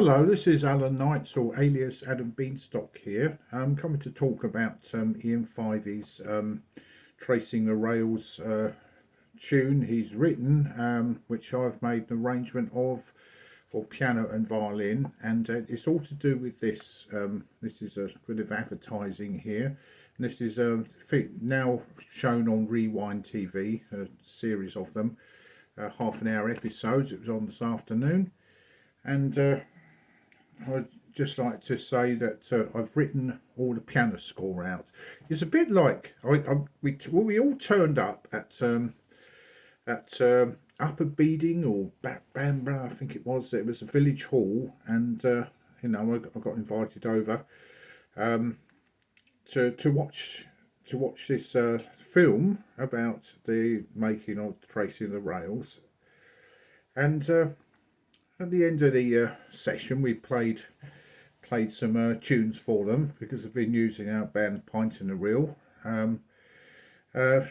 Hello, this is Alan Knights, or alias Adam Beanstock here. I'm coming to talk about Ian Fyvies' Tracing the Rails tune he's written, which I've made an arrangement of for piano and violin, and it's all to do with this. This is a bit of advertising here. And this is now shown on Rewind TV, a series of them, half-an-hour episodes. It was on this afternoon, and I'd just like to say that I've written all the piano score out. It's a bit like we all turned up at Upper Beeding or Bamborough, I think it was. It was a village hall, and you know, I got invited over to watch this film about the making of Tracing the Rails, and at the end of the session, we played some tunes for them, because I've been using our band Pint and a Reel, and they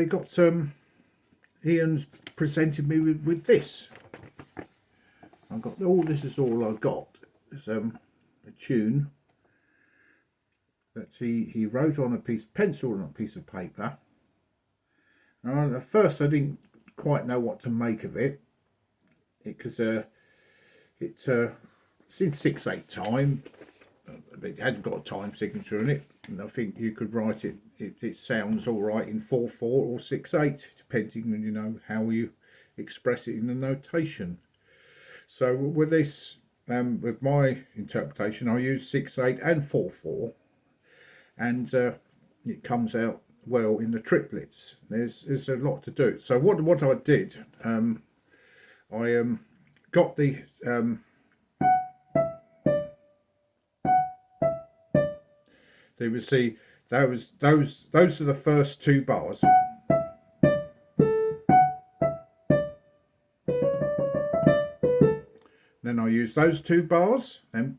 got Ian's presented me with this. I've got this is all I've got. It's a tune that he wrote on a pencil on a piece of paper. And at first I didn't quite know what to make of it, because it's in 6/8 time. It hasn't got a time signature in it, and I think you could write it. It sounds all right in 4/4 or 6/8, depending on, you know, how you express it in the notation. So with this, with my interpretation, I use 6/8 and 4/4, and it comes out well in the triplets. There's a lot to do. So what I did, I got the there was those are the first two bars. Then I use those two bars, and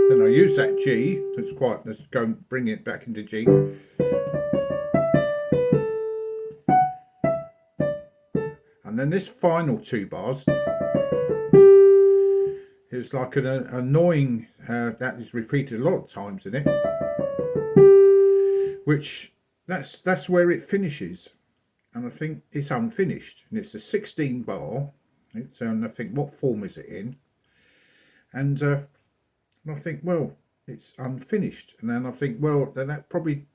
then I use that G. Let's go and bring it back into G. And then this final two bars is like an annoying, that is repeated a lot of times in it, which that's where it finishes, and I think it's unfinished, and it's a 16 bar. It's I think, what form is it in? And I think, well, it's unfinished, and then I think, well, then that probably,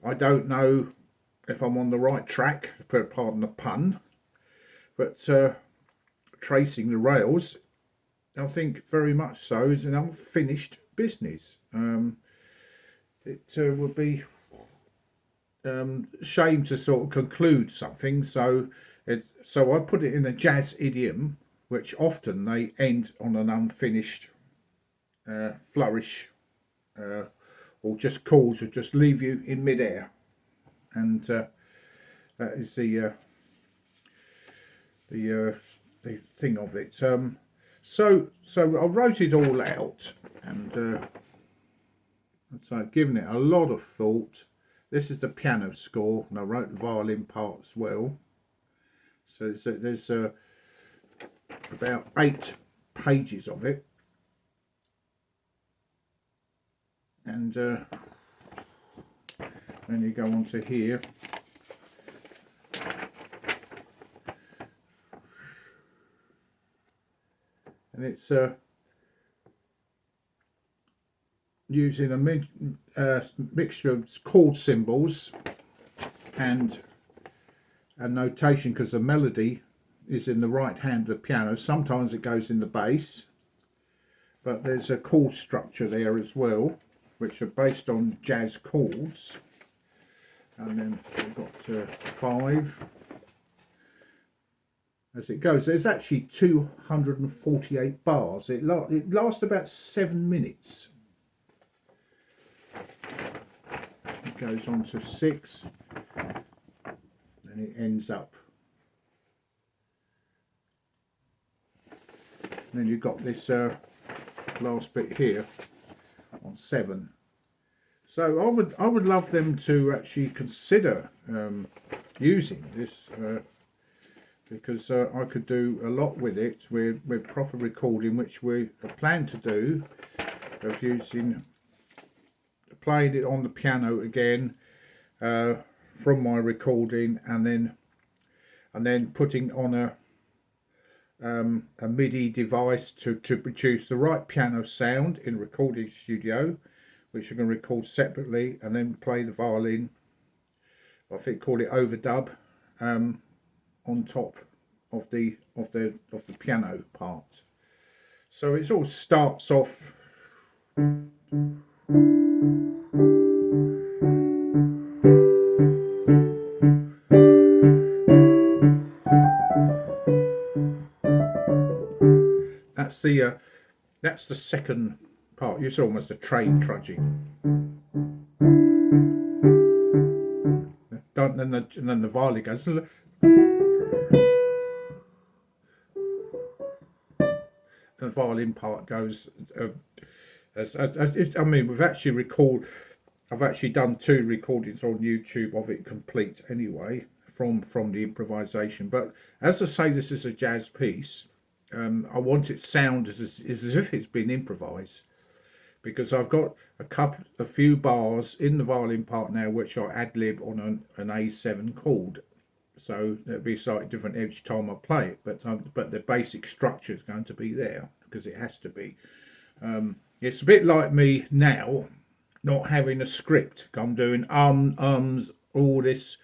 I don't know if I'm on the right track, pardon the pun, but Tracing the Rails, I think very much so, is an unfinished business. It would be shame to sort of conclude something, so I put it in a jazz idiom, which often they end on an unfinished flourish, or just chords, or just leave you in midair, and that is the thing of it. So I wrote it all out, and so I've given it a lot of thought. This is the piano score, and I wrote the violin part as well. So there's about 8 pages of it, and then you go on to here. And it's using a mixture of chord symbols and notation, because the melody is in the right hand of the piano. Sometimes it goes in the bass, but there's a chord structure there as well, which are based on jazz chords. And then we've got 5. As it goes, there's actually 248 bars. It lasts about 7 minutes. It goes on to 6, and it ends up. And then you've got this last bit here on 7. So I would love them to actually consider using this because I could do a lot with it with proper recording, which we plan to do, of playing it on the piano again from my recording, and then putting on a MIDI device to produce the right piano sound in recording studio, which I'm going to record separately, and then play the violin. I think call it overdub on top of the piano part. So it all starts off that's the second part. It's almost a train trudging. And then the violin goes, and the violin part goes. I mean, I've actually done 2 recordings on YouTube of it complete anyway, from the improvisation. But as I say, this is a jazz piece. I want it sound as if it's been improvised, because I've got a few bars in the violin part now which I ad-lib on an A7 chord, so it'll be slightly different each time I play it, but the basic structure is going to be there because it has to be. It's a bit like me now not having a script. I'm doing ums, all this.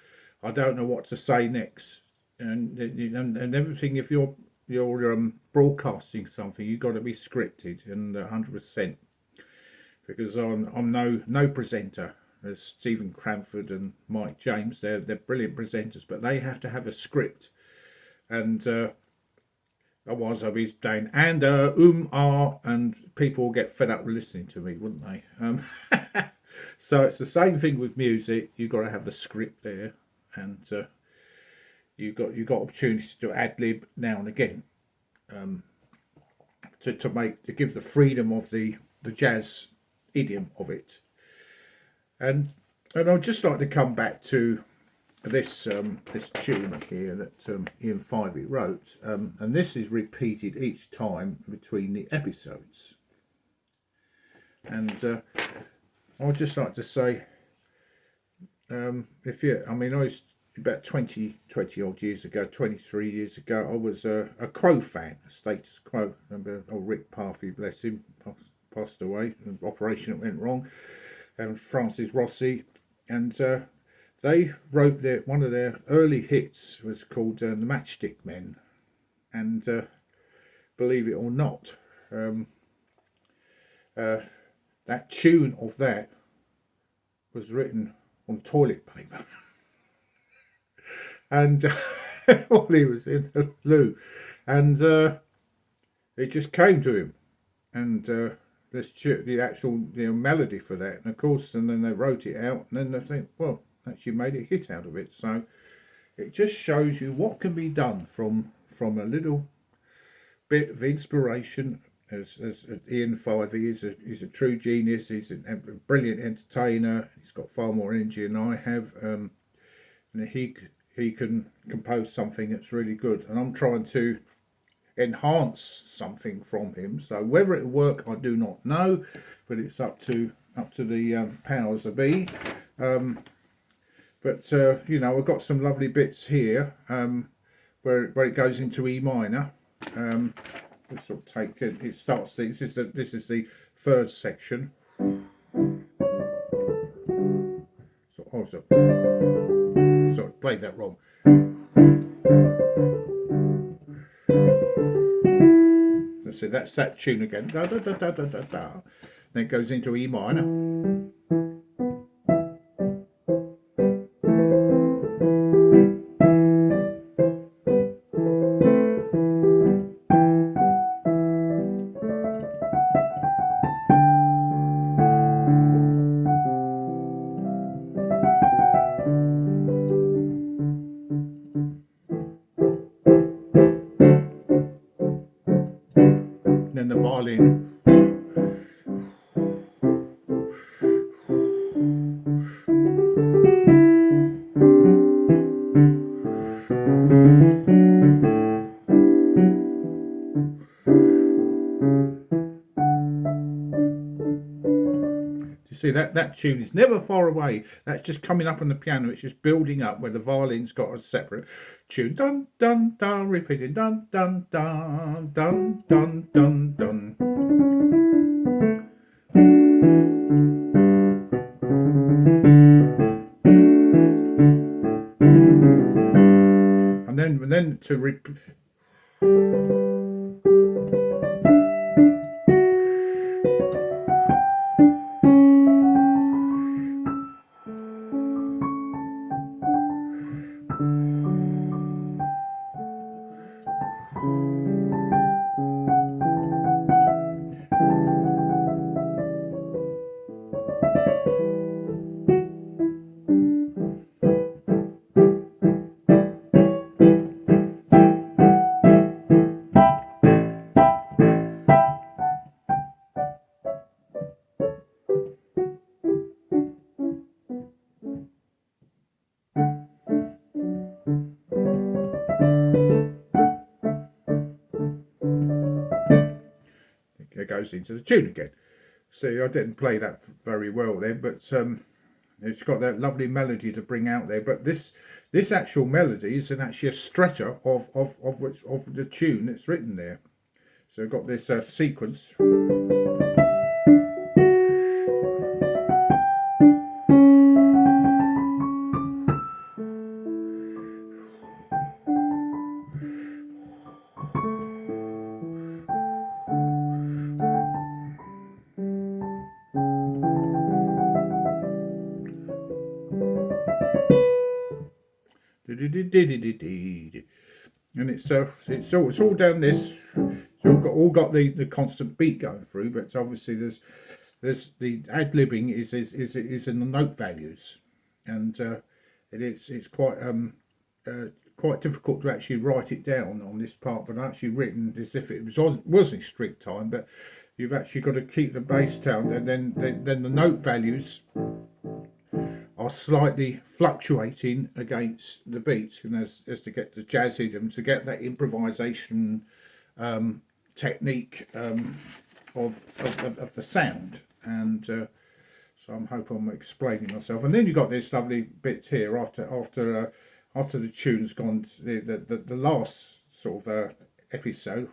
I don't know what to say next, and everything. If you're broadcasting something, you've got to be scripted and 100%, because I'm no presenter. There's Stephen Cranford and Mike James. They're brilliant presenters, but they have to have a script, and otherwise I'll be saying and and people will get fed up with listening to me, wouldn't they? So it's the same thing with music. You've got to have the script there, and you've got opportunities to ad-lib now and again, to give the freedom of the jazz idiom of it. And I'd just like to come back to this tune here that Ian Fyvies wrote, and this is repeated each time between the episodes. And I'd just like to say, I was about 20 odd years ago, 23 years ago, I was a Quo fan, a Status Quo. Remember old Rick Parfy, bless him, passed away, an operation that went wrong, and Francis Rossi, and they wrote one of their early hits was called The Matchstick Men, and believe it or not, that tune of that was written on toilet paper. And while he was in the loo, and it just came to him, and the actual melody for that, and of course, and then they wrote it out, and then they think, well, actually made a hit out of it. So it just shows you what can be done from a little bit of inspiration. As Ian Fyvies is a true genius. He's a brilliant entertainer. He's got far more energy than I have, and he can compose something that's really good, and I'm trying to enhance something from him. So whether it'll work, I do not know, but it's up to the powers that be. But I've got some lovely bits here where it goes into E minor. Let's sort of take it. It starts. This is the third section. Sorry, played that wrong. So that's that tune again. Da, da, da, da, da, da, da. Then it goes into E minor. Then the violin. You see that tune is never far away. That's just coming up on the piano. It's just building up where the violin's got a separate tune. Dun dun dun, repeating dun dun dun dun dun dun dun. And then to repeat. It goes into the tune again. See, I didn't play that very well then, but it's got that lovely melody to bring out there. But this actual melody is actually a stretcher of the tune that's written there. So I've got this sequence. And it's all down this. It's all got the constant beat going through, but obviously there's the ad-libbing is in the note values, and it's quite difficult to actually write it down on this part, but actually written as if it was in strict time, but you've actually got to keep the bass down, and then the note values are slightly fluctuating against the beat, and as to get the jazz idiom, to get that improvisation technique of the sound. And so I hope I'm explaining myself. And then you've got this lovely bit here after the tune's gone, the last sort of episode.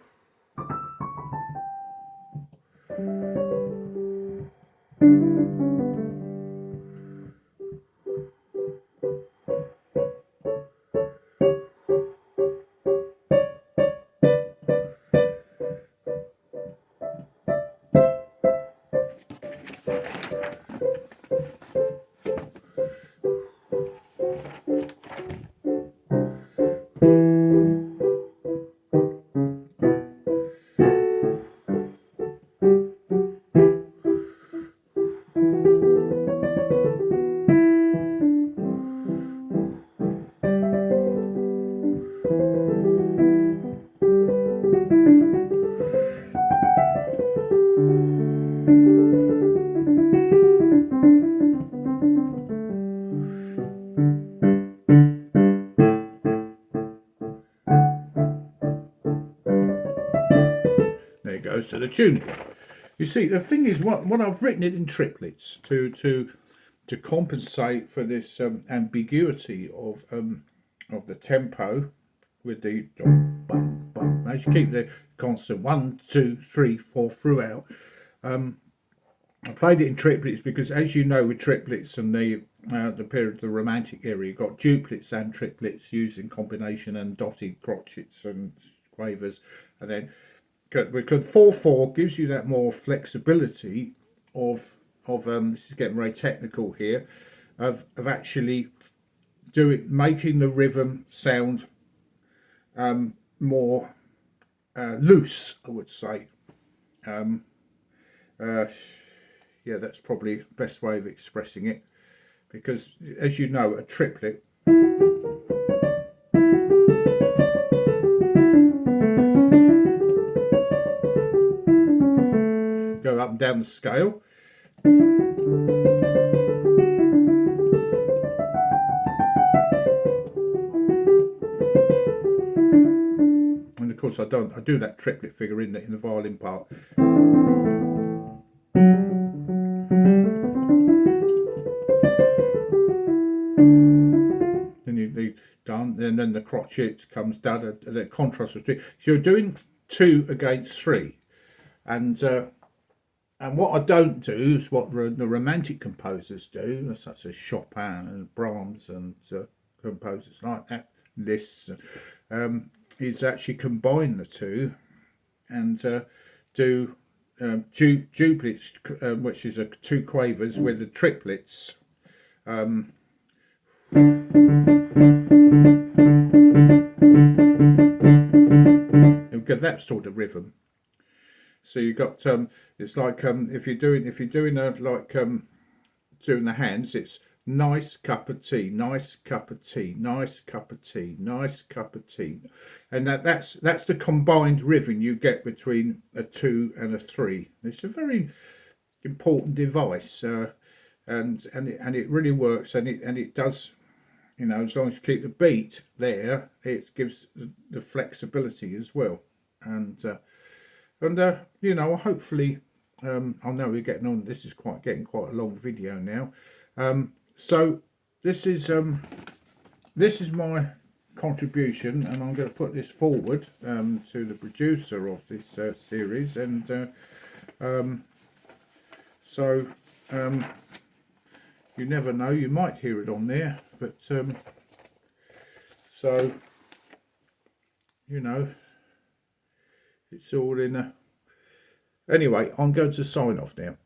To the tune. You see, the thing is, what I've written it in triplets to compensate for this ambiguity of the tempo with the bum, bum, as you keep the constant 1, 2, 3, 4 throughout. I played it in triplets because, as you know, with triplets and the period of the Romantic era, you've got duplets and triplets used in combination, and dotted crotchets and quavers, and then because 4/4 gives you that more flexibility of this is getting very technical here, of actually making the rhythm sound more loose, I would say. Yeah, that's probably the best way of expressing it, because as you know, a triplet go up and down the scale. course I do that triplet figure in the violin part. Then you need done, and then the crotchet comes down, the contrast of 3. So you're doing 2 against 3, and what I don't do is what the romantic composers do, such as Chopin and Brahms and composers like that, Liszt, is actually combine the 2 and do duplets, which is 2 quavers with the triplets. You'll get that sort of rhythm. So you got it's like if you're doing doing the hands, it's nice cup of tea, nice cup of tea, nice cup of tea, nice cup of tea, and that's the combined rhythm you get between a 2 and a 3. It's a very important device, and it really works, and it does, you know, as long as you keep the beat there, it gives the flexibility as well, and you know, hopefully, I know we're getting on. This is getting quite a long video now. So this is my contribution, and I'm going to put this forward to the producer of this series, and so you never know, you might hear it on there, but so you know, it's all in a... Anyway, I'm going to sign off now.